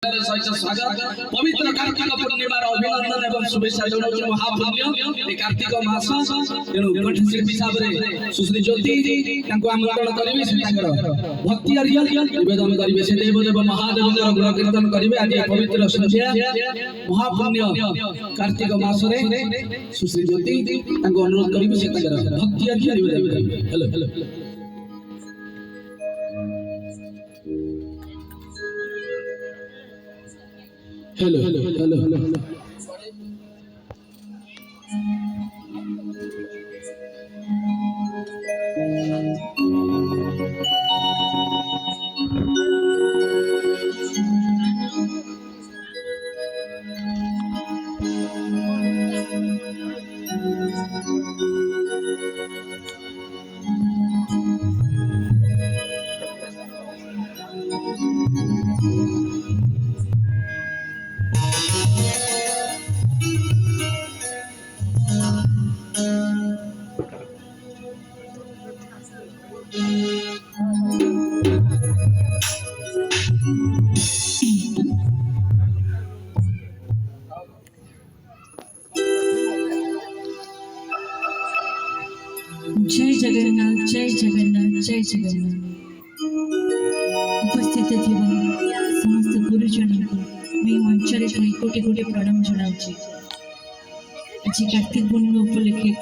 सहित स्वागत पवित्र कार्तिक पूर्णिमार अभिनंदन एवं शुभेच्छा जनाऊँ महापुण्य कार्तिक मास तेणु कंठशिल्पी हिसाब से सुश्री ज्योति आमंत्रण करेंगे भक्ति निवेदन करेंगे से देवदेव महादेव गुण कीर्तन करेंगे आज पवित्र संध्या महापुण्य कार्तिक मास सुश्री ज्योति अनुरोध करेंगे से भक्ति निवेदन करेंगे। Hello hello hello hello hello hello जय जगन्नाथ जय जगन्नाथ जय जगन्नाथ उपस्थित थिबा समस्त गुरुजन को मैं मंचरे थी कोटि कोटि प्रणाम जनाऊँगी। आज कार्तिक पूर्णिमा उपलक्षे एक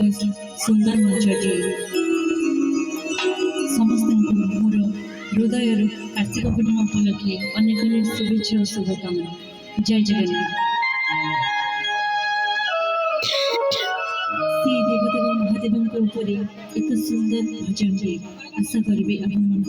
सुंदर मंचटी समस्त मोर हृदय कार्तिक पूर्णिमा उपलक्षे अनेक अनेक शुभेच्छा और शुभकामना। जय जगन्नाथ। श्री देवदेव महादेव ऊपर एक सुंदर भजन आशा करी आपण मन।